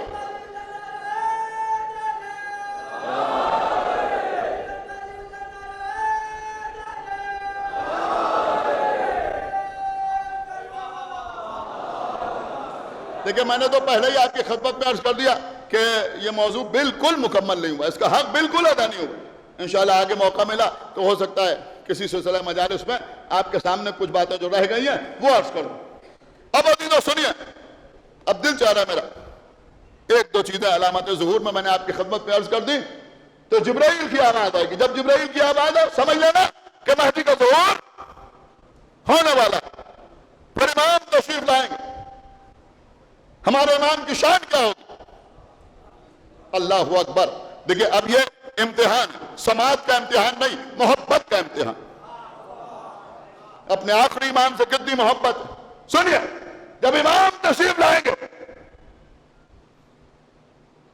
Speaker 1: دیکھیں میں نے تو پہلے ہی آپ کی خدمت میں عرض کر دیا کہ یہ موضوع بالکل مکمل نہیں ہوا، اس کا حق بالکل ادا نہیں ہوا۔ انشاءاللہ آگے موقع ملا تو ہو سکتا ہے کسی سلسلہ مجالس میں آپ کے سامنے کچھ باتیں جو رہ گئی ہیں وہ عرض کر دوں۔ اب عزیزو سنیے، اب دل چاہ رہا ہے میرا ایک دو چیزیں علامات ظہور میں نے آپ کی خدمت میں عرض کر دی، تو جبرائیل کی آواز آئے گی۔ جب جبرائیل کی آواز ہے سمجھ لینا کہ مہدی کا ظہور ہونے والا، پھر امام تشریف لائیں گے۔ ہمارے امام کی شان کیا ہوگی؟ اللہ اکبر۔ دیکھیں اب یہ امتحان سماعت کا امتحان نہیں، محبت کا امتحان۔ اپنے آخری امام سے کتنی محبت ہے؟ سنیے، جب امام تشریف لائیں گے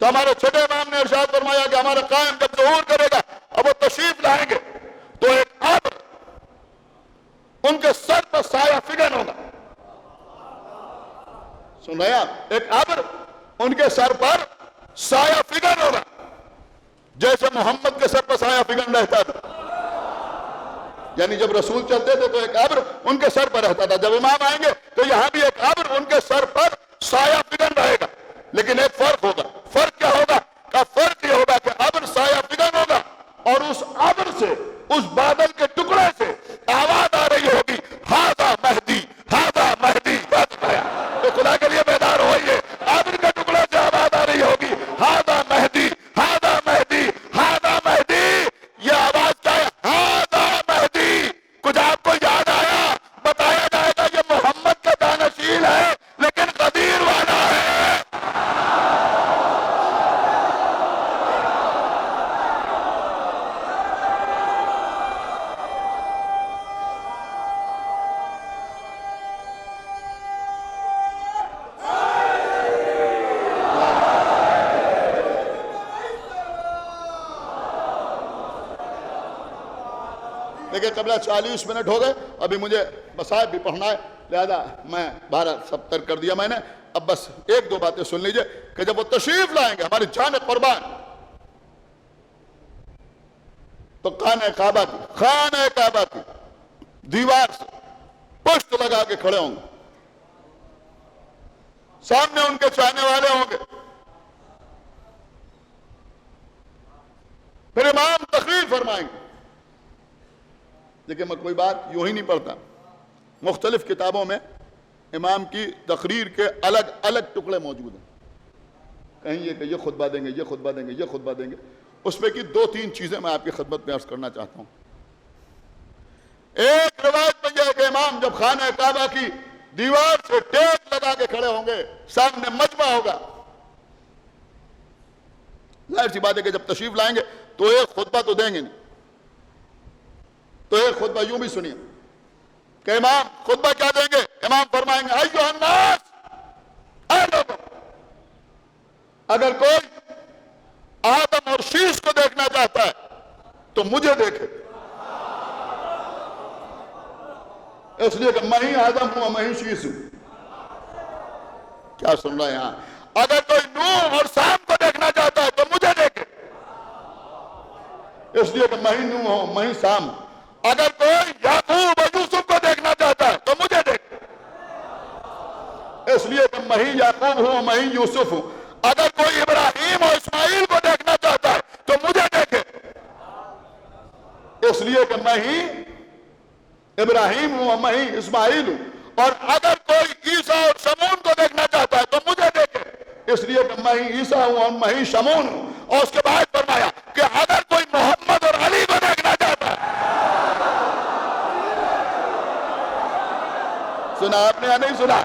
Speaker 1: تو ہمارے چھوٹے امام نے ارشاد فرمایا کہ ہمارا قائم جب ظہور کرے گا اب وہ تشریف لائیں گے تو ایک ابر ان کے سر پر سایہ فگن ہوگا۔ سن رہے ہیں آپ؟ ایک ابر ان کے سر پر سایہ فگن ہوگا، جیسے محمد کے سر پر سایہ فگن رہتا تھا۔ یعنی جب رسول چلتے تھے تو ایک ابر ان کے سر پر رہتا تھا، جب امام آئیں گے تو یہاں بھی ایک ابر ان کے سر پر سایہ فگن رہے گا، لیکن ایک فرق ہوگا۔ فرق کیا ہوگا؟ کا فرق یہ ہوگا کہ ابر سایہ فگن ہوگا اور اس ابر سے، اس بادل کے ٹکڑے سے آواز آ رہی ہوگی، ہاذا مہدی، ہاذا مہدی۔ تو خدا کے لیے بیدار ہوئیے، ابر کے ٹکڑے سے آواز آ رہی ہوگی، ہاذا مہدی، ہاذا مہدی، ہاذا مہدی۔ یہ آواز کیا ہے؟ ہاذا مہدی۔ کچھ آپ کو یاد آیا؟ بتایا جائے گا یہ محمد کا دانشیل ہے لیکن قدیر والا ہے۔ لیکن قبلہ 40 منٹ ہو گئے، ابھی مجھے مصائب بھی پڑھنا ہے، لہذا میں 12 سب ترک کر دیا میں نے۔ اب بس ایک دو باتیں سن لیجئے کہ جب وہ تشریف لائیں گے ہماری جان قربان، تو خانہ کعبہ کی دیوار سے پشت لگا کے کھڑے ہوں گے، سامنے ان کے چاہنے والے ہوں گے، پھر امام تقریر فرمائیں گے۔ لیکن میں کوئی بات یوں ہی نہیں پڑھتا، مختلف کتابوں میں امام کی تقریر کے الگ الگ ٹکڑے موجود ہیں، کہیں یہ کہ یہ خطبہ دیں گے، یہ خطبہ دیں گے، یہ خطبہ دیں گے۔ اس میں کی 2-3 چیزیں میں آپ کی خدمت میں عرض کرنا چاہتا ہوں۔ ایک روایت میں یہ ہے کہ امام جب خانہ کعبہ کی دیوار سے ٹیک لگا کے کھڑے ہوں گے، سامنے مجمع ہوگا، ظاہر سی بات ہے کہ جب تشریف لائیں گے تو ایک خطبہ تو دیں گے نہیں، تو ایک خطبہ یوں بھی سنیے کہ امام خطبہ کیا دیں گے؟ امام فرمائیں گے ایھا الناس، اے لوگوں، اگر کوئی آدم اور شیش کو دیکھنا چاہتا ہے تو مجھے دیکھے، اس لیے کہ میں ہی آدم ہوں اور میں ہی شیش ہوں۔ کیا سن رہے ہیں یہاں؟ اگر کوئی نوح اور سام کو دیکھنا چاہتا ہے تو مجھے دیکھے، اس لیے کہ میں ہی نوح ہوں، میں ہی سام ہوں۔ اگر کوئی یعقوب اور یوسف کو دیکھنا چاہتا ہے تو مجھے دیکھے، اس لیے کہ میں ہی یعقوب ہوں، میں ہی یوسف ہوں۔ اگر کوئی ابراہیم اور اسماعیل کو دیکھنا چاہتا ہے تو مجھے دیکھے، اس لیے کہ میں ہی ابراہیم ہوں اور میں ہی اسماعیل ہوں۔ اور اگر کوئی عیسیٰ اور شمون کو دیکھنا چاہتا ہے تو مجھے دیکھے، اس لیے کہ میں ہی عیسیٰ ہوں اور میں ہی شمون ہوں۔ اور اس کے بعد فرمایا کہ اگر کوئی محمد اور علی کو دیکھنا چاہتا ہے، سنا آپ نے یا نہیں سنا،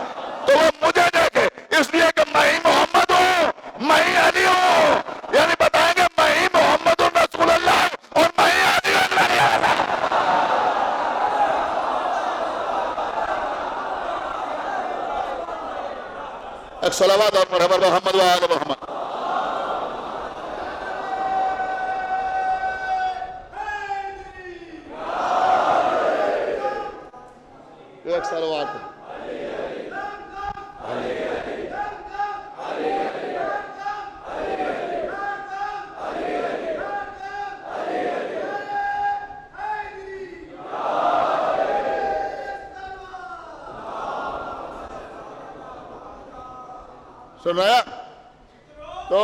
Speaker 1: تو وہ مجھے دیکھے، اس لیے کہ میں ہی محمد ہوں، میں ہی علی ہوں۔ یعنی بتائیں گے میں ہی محمد رسول اللہ اور میں ہی علی اللہ۔ ایک صلوات اور مرحبا محمد و آل محمد۔ ایک صلوات ہے۔ سن رہے ہیں؟ تو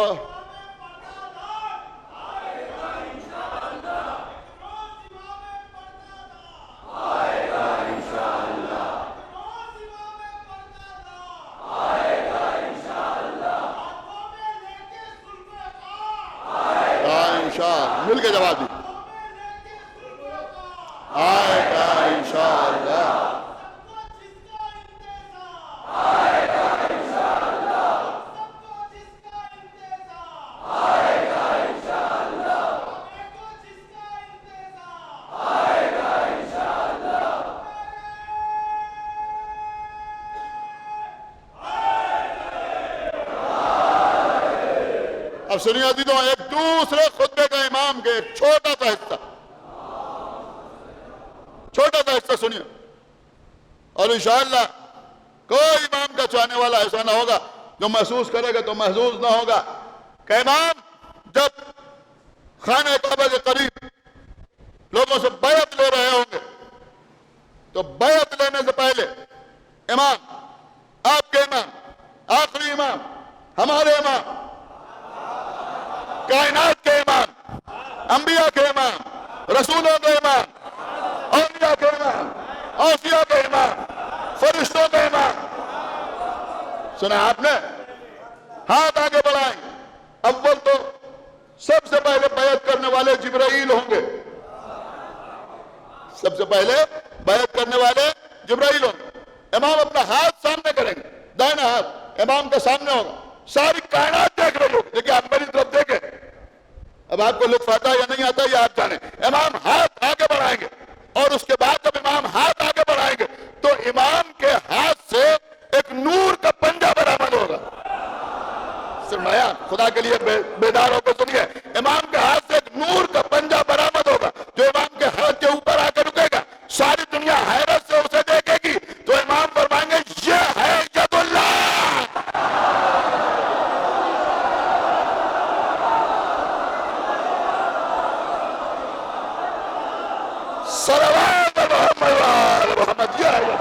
Speaker 1: مل کے جواب دی، آئے گا انشاءاللہ۔ اب سنیے عزیزوں، ایک دوسرے خطبے کا امام کے ایک چھوٹا سا حصہ سنیے، اور انشاءاللہ کوئی امام کا چاہنے والا ایسا نہ ہوگا جو محسوس کرے گا تو محظوظ نہ ہوگا کہ امام جب خانہ کعبہ کے قریب لوگوں سے بیعت لے رہے ہوں گے تو بیعت لینے سے پہلے امام، آپ کے امام، آخری امام، ہمارے امام، کائنات کے امام، انبیاء کے امام، رسولوں کے امام، اولیاء کے امام، اوصیاء کے امام، فرشتوں کے امام، سنا آپ نے؟ ہاتھ آگے بڑھائیں۔ اول تو سب سے پہلے بیعت کرنے والے جبرائیل ہوں گے، سب سے پہلے بیعت کرنے والے جبرائیل ہوں گے۔ امام اپنا ہاتھ سامنے کریں گے، دائنا ہاتھ امام کے سامنے ہوگا، ساری کائنات دیکھ رہے ہوگی۔ دیکھیں آپ میری طرف دیکھیں، اب آپ کو لطف آتا ہے یا نہیں آتا یہ آپ جانیں۔ امام ہاتھ آگے بڑھائیں گے، اور اس کے بعد جب امام ہاتھ آگے بڑھائیں گے تو امام کے ہاتھ سے ایک نور کا پنجہ برآمد ہوگا۔ سرمایہ خدا کے لیے بیدار ہو کے سنیے، امام کے ہاتھ سے ایک نور کا پنجہ برآمد ہوگا جو امام کے ہاتھ کے اوپر آ کر محمد یہ ہے۔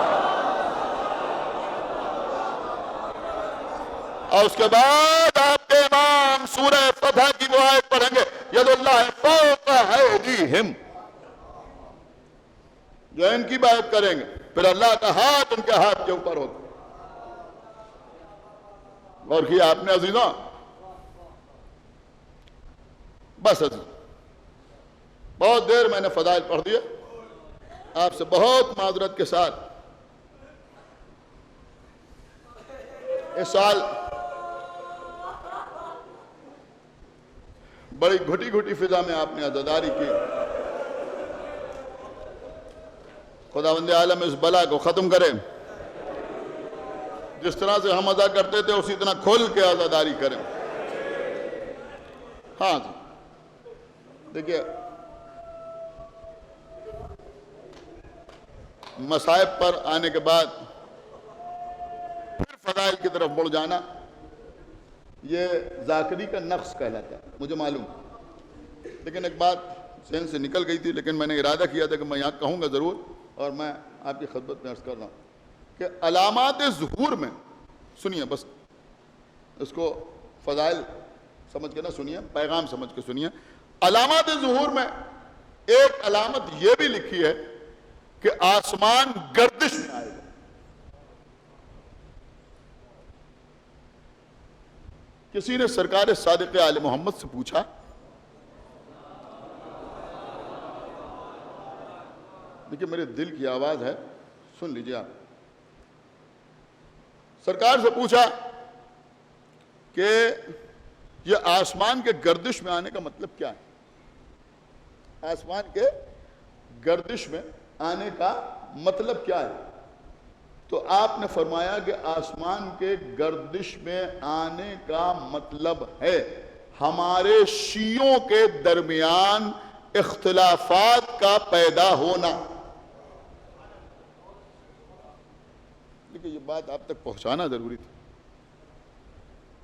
Speaker 1: اور اس کے بعد آپ کے امام سورہ فتح کی وہ آیت پڑھیں گے، ید اللہ فوق ایدیہم، جو ان کی بات کریں گے، پھر اللہ کا ہاتھ ان کے ہاتھ کے اوپر ہوگا۔ اور کیا آپ نے عزیزاں؟ بس عزیز، بہت دیر میں نے فضائل پڑھ دیا، آپ سے بہت معذرت کے ساتھ اس سال بڑی گھٹی گھٹی فضا میں آپ نے عزاداری کی۔ خداوند عالم اس بلا کو ختم کرے، جس طرح سے ہم ادا کرتے تھے اسی طرح کھل کے عزاداری کریں۔ ہاں جی، دیکھیے مصائب پر آنے کے بعد پھر فضائل کی طرف مڑ جانا، یہ ذاکری کا نقص کہلاتا ہے، مجھے معلوم، لیکن ایک بات ذہن سے نکل گئی تھی، لیکن میں نے ارادہ کیا تھا کہ میں یہاں کہوں گا ضرور، اور میں آپ کی خدمت میں عرض کر رہا ہوں کہ علامات ظہور میں سنیے، بس اس کو فضائل سمجھ کے نہ سنیے، پیغام سمجھ کے سنیے۔ علامات ظہور میں ایک علامت یہ بھی لکھی ہے کہ آسمان گردش میں آئے گا۔ کسی نے سرکار صادق آل محمد سے پوچھا، دیکھیے میرے دل کی آواز ہے، سن لیجیے آپ، سرکار سے پوچھا کہ یہ آسمان کے گردش میں آنے کا مطلب کیا ہے؟ آسمان کے گردش میں آنے کا مطلب کیا ہے؟ تو آپ نے فرمایا کہ آسمان کے گردش میں آنے کا مطلب ہے ہمارے شیعوں کے درمیان اختلافات کا پیدا ہونا۔ لیکن یہ بات آپ تک پہنچانا ضروری تھا،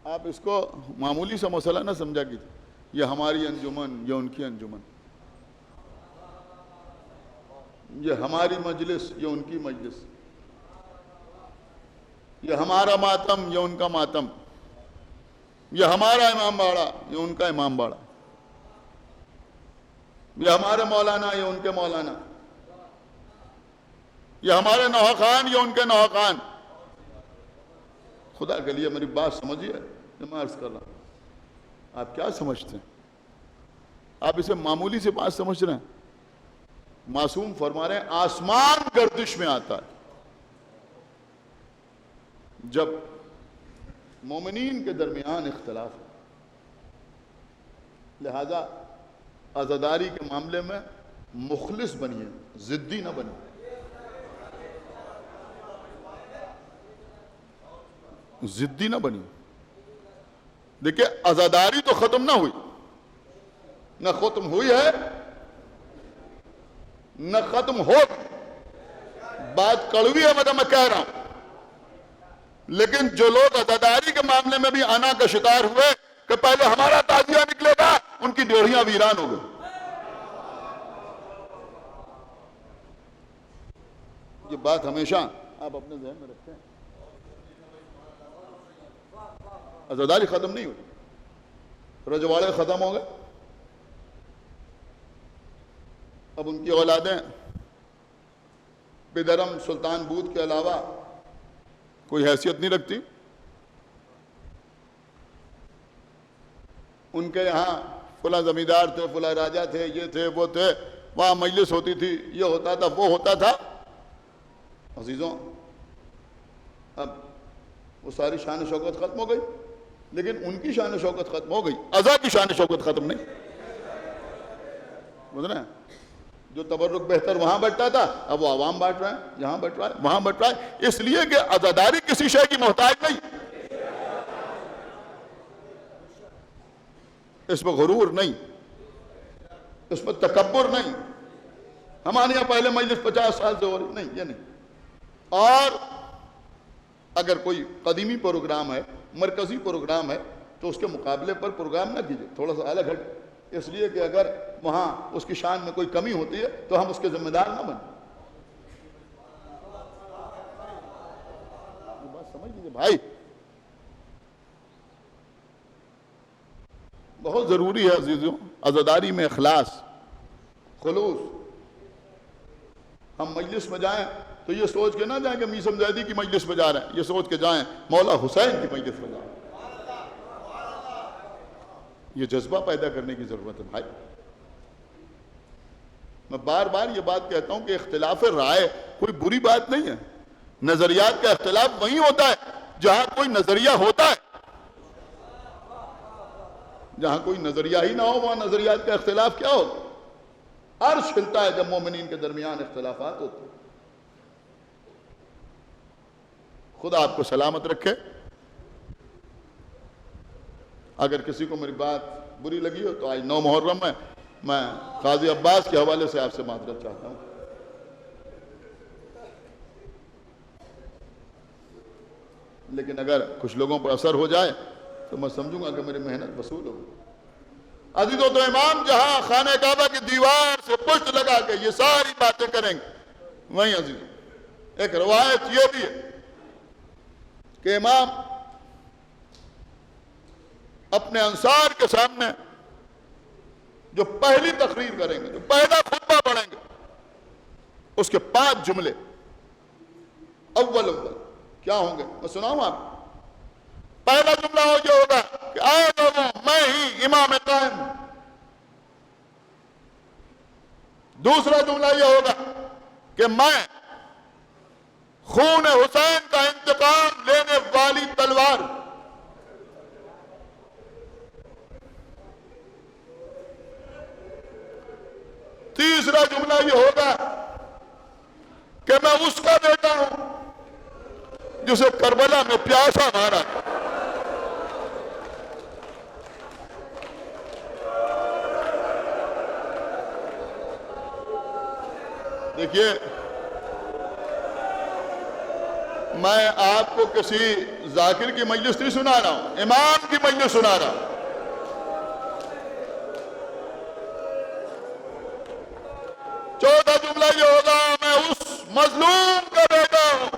Speaker 1: آپ اس کو معمولی سا مسئلہ نہ سمجھا کیجیے، یہ ہماری انجمن، یہ ان کی انجمن، یہ ہماری مجلس، یہ ان کی مجلس، یہ ہمارا ماتم، یہ ان کا ماتم، یہ ہمارا امام باڑہ، یہ ان کا امام باڑہ، یہ ہمارے مولانا، یہ ان کے مولانا، یہ ہمارے نوحہ خان، یہ ان کے نوحہ خان۔ خدا کے لیے میری بات سمجھیے، میں عرض کر رہا ہوں، آپ کیا سمجھتے ہیں؟ آپ اسے معمولی سے بات سمجھ رہے ہیں؟ معصوم فرما رہے ہیں آسمان گردش میں آتا ہے جب مومنین کے درمیان اختلاف ہے۔ لہذا عزاداری کے معاملے میں مخلص بنیے، ضدی نہ بنیے۔ ضدی نہ بنیے۔ دیکھیں عزاداری تو ختم نہ ہوئی، نہ ختم ہوئی ہے نہ ختم ہو، بات کڑوی ہے مطلب میں کہہ رہا ہوں، لیکن جو لوگ عزاداری کے معاملے میں بھی انا کا شکار ہوئے کہ پہلے ہمارا تعزیہ نکلے گا، ان کی ڈیوڑیاں ویران ہو گئی۔ یہ بات ہمیشہ آپ اپنے ذہن میں رکھتے ہیں، عزاداری ختم نہیں ہوئی، رجواڑے ختم ہو گئے، اب ان کی اولادیں بدرم سلطان بود کے علاوہ کوئی حیثیت نہیں رکھتی۔ ان کے یہاں فلاں زمیندار تھے، فلاں راجہ تھے، یہ تھے وہ تھے، وہاں مجلس ہوتی تھی، یہ ہوتا تھا وہ ہوتا تھا۔ عزیزوں اب وہ ساری شان و شوکت ختم ہو گئی، لیکن ان کی شان و شوکت ختم ہو گئی، عزا کی شان و شوکت ختم نہیں۔ بول رہے ہیں جو تبرک بہتر وہاں بٹتا تھا، اب وہ عوام بانٹ رہے ہیں، یہاں بٹ رہا ہے، وہاں بٹ رہا ہے، اس لیے کہ عزاداری کسی شے کی محتاج نہیں، اس میں غرور نہیں، اس میں تکبر نہیں۔ ہمارے یہاں پہلے مجلس 50 سال سے ہو رہی، نہیں یہ نہیں۔ اور اگر کوئی قدیمی پروگرام ہے، مرکزی پروگرام ہے، تو اس کے مقابلے پر پروگرام نہ کیجئے، تھوڑا سا الگ ہٹ، اس لیے کہ اگر وہاں اس کی شان میں کوئی کمی ہوتی ہے تو ہم اس کے ذمہ دار نہ بنیں۔ سمجھ لیجیے بھائی، بہت ضروری ہے عزیزوں عزاداری میں اخلاص، خلوص۔ ہم مجلس میں جائیں تو یہ سوچ کے نہ جائیں کہ میثم زیدی کی مجلس میں جا رہے ہیں، یہ سوچ کے جائیں مولا حسین کی مجلس میں جائیں۔ یہ جذبہ پیدا کرنے کی ضرورت ہے بھائی۔ میں بار بار یہ بات کہتا ہوں کہ اختلاف رائے کوئی بری بات نہیں ہے۔ نظریات کا اختلاف وہیں ہوتا ہے جہاں کوئی نظریہ ہوتا ہے۔ جہاں کوئی نظریہ ہی نہ ہو وہاں نظریات کا اختلاف کیا ہوگا؟ عرش ہلتا ہے جب مومنین کے درمیان اختلافات ہوتے ہیں۔ خدا آپ کو سلامت رکھے۔ اگر کسی کو میری بات بری لگی ہو تو آج 9 محرم ہے، میں قاضی عباس کے حوالے سے آپ سے معذرت چاہتا ہوں۔ لیکن اگر کچھ لوگوں پر اثر ہو جائے تو میں سمجھوں گا کہ میری محنت وصول ہوگی۔ عزیزوں تو امام جہاں خانہ کعبہ کی دیوار سے پشت لگا کے یہ ساری باتیں کریں گے، وہیں عزیزوں ایک روایت یہ بھی ہے کہ امام اپنے انصار کے سامنے جو پہلی تقریر کریں گے، جو پہلا خطبہ پڑھیں گے، اس کے 5 جملے اول کیا ہوں گے میں سناؤں آپ کو۔ پہلا جملہ یہ ہوگا کہ اے لوگوں میں ہی امام قائم ہوں۔ دوسرا جملہ یہ ہوگا کہ میں خون حسین کا انتقام لینے والی تلوار ہوں۔ تیسرا جملہ یہ ہوگا کہ میں اس کا بیٹا ہوں جسے کربلا میں پیاسا مارا۔ دیکھیے میں آپ کو کسی ذاکر کی مجلس نہیں سنا رہا ہوں، امام کی مجلس سنا رہا ہوں۔ چوتھا جملہ یہ ہوگا میں اس مظلوم کا بیٹا ہوں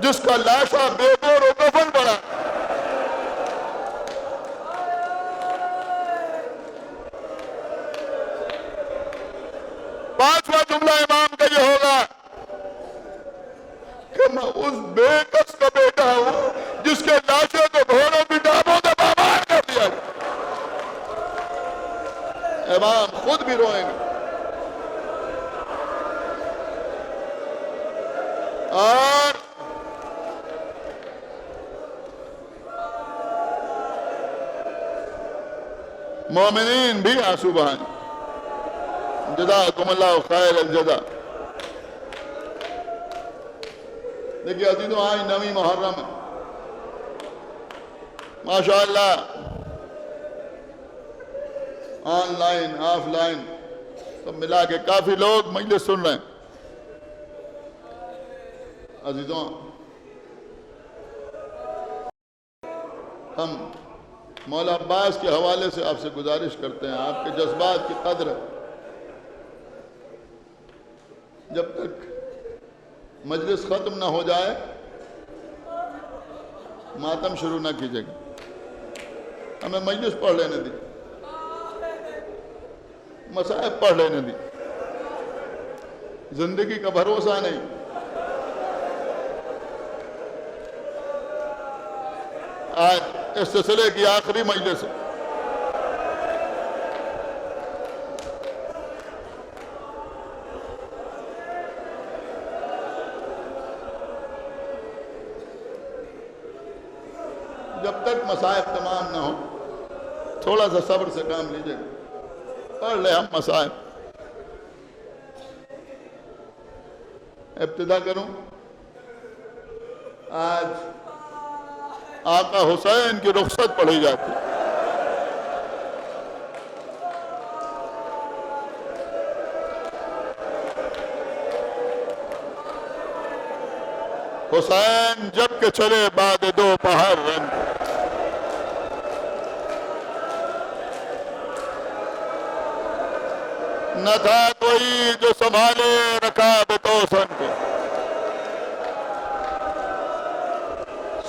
Speaker 1: جس کا لاشا بے گور و کفن پڑا۔ پانچواں جملہ امام کا یہ ہوگا کہ میں اس بے کس کا بیٹا ہوں جس کے لاشے کو گھوڑوں کی ڈانٹوں سے بامار کر دیا۔ امام خود بھی روئیں گے۔ اور مومنین بھی آنسو بہائیں۔ جزاکم اللہ خیر الجزا۔ دیکھیے عزیزوں آج 9 محرم ہے، ماشاءاللہ آن لائن آف لائن سب ملا کے کافی لوگ مجلس سن رہے ہیں۔ عزیزوں ہم مولا عباس کے حوالے سے آپ سے گزارش کرتے ہیں، آپ کے جذبات کی قدر ہے۔ جب تک مجلس ختم نہ ہو جائے ماتم شروع نہ کیجیے گا۔ ہمیں مجلس پڑھ لینے دی، مصائب پڑھ لینے دی، زندگی کا بھروسہ نہیں۔ آج اس سلسلے کی آخری مجلس ہے۔ جب تک مصائب تمام نہ ہو تھوڑا سا صبر سے کام لیجئے، پڑھ لے ہم مصائب۔ ابتدا کروں، آج آقا حسین کی رخصت پڑھی جاتی ہے۔ حسین جب کہ چلے بعد 2 پہر رنگ، نہ تھا کوئی جو سنبھالے رکاب توسن کو۔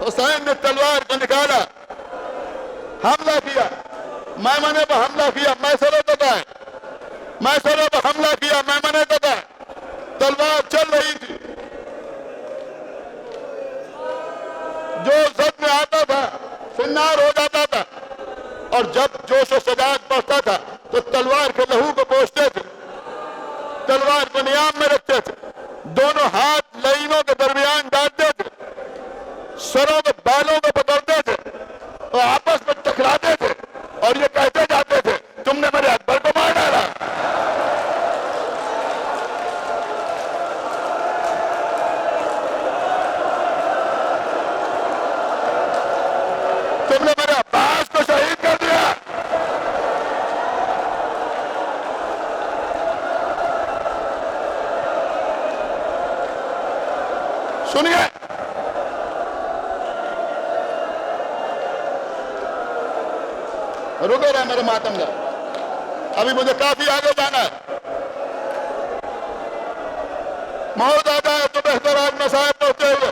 Speaker 1: حسین نے تلوار کو نکالا، حملہ کیا، میمنے پر حملہ کیا، میسرے تک آئے، میسرے پر حملہ کیا، میمنے تک آئے، تلوار چل رہی تھی، جو زد میں آتا تھا فنار ہو جاتا تھا، اور جب جوش و شجاعت بڑھتا تھا تو تلوار کے لہو کو پوچھتے تھے، تلوار کو نیام میں رکھتے تھے، دونوں ہاتھ لائنوں کے درمیان ڈالتے تھے، سروں کے بالوں کو پکڑتے تھے اور آپس میں ٹکراتے تھے اور یہ کہتے جاتے تھے تم نے میرے اکبر کو مار ڈالا، تم نے میرے عباس کو شہید کر دیا۔ سنیے، رکے رہے میرے ماتم گا، ابھی مجھے کافی آگے جانا ہے، موت آ جائے تو بہتر آج مسائل پہنچتے ہوئے۔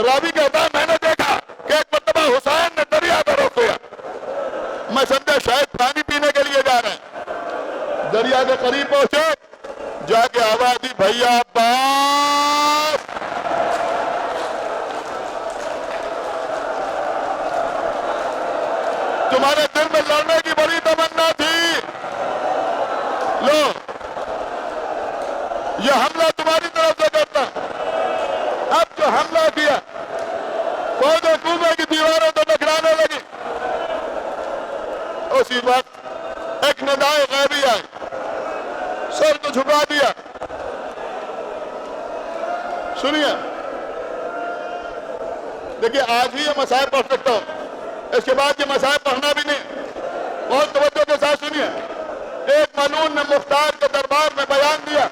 Speaker 1: راوی کہتا ہے میں نے دیکھا کہ ایک مرتبہ حسین نے دریا کا رخ کیا، میں سمجھا شاید پانی پینے کے لیے جا رہے ہیں، دریا کے قریب پہنچے، جا کے آواز دی بھیا عباس، تمہارے دل میں لڑنے کی بڑی تمنا تھی، لو یہ حملہ تمہاری طرف سے کرتا، اب جو حملہ کیا فوج کوفہ کی دیواروں تو ٹکرانے لگی، اسی وقت ایک ندائے غیبی آئی، سر کو جھکا دیا۔ سنیے، دیکھیے آج ہی یہ مسائل پڑھ سکتا ہوں، اس کے بعد یہ مسائل پڑھنا بھی نہیں، بہت توجہ کے ساتھ سنیے۔ ایک ملعون نے مختار کے دربار میں بیان دیا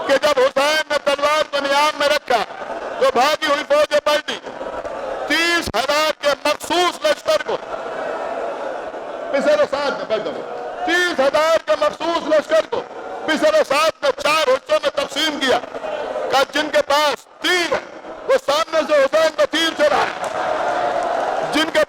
Speaker 1: کہ جب حسین نے تلوار کو نیام میں رکھا تو بھاگی ہوئی فوجیں پلٹی، 30,000 کے مخصوص لشکر کو پسر ساتھ میں بیٹھ دو، 30,000 کے مخصوص لشکر کو پسر ساتھ میں 4 حصوں میں تقسیم کیا، کہ جن کے پاس تیر ہے وہ سامنے سے حسین کو تیر چلا ہے، جن کے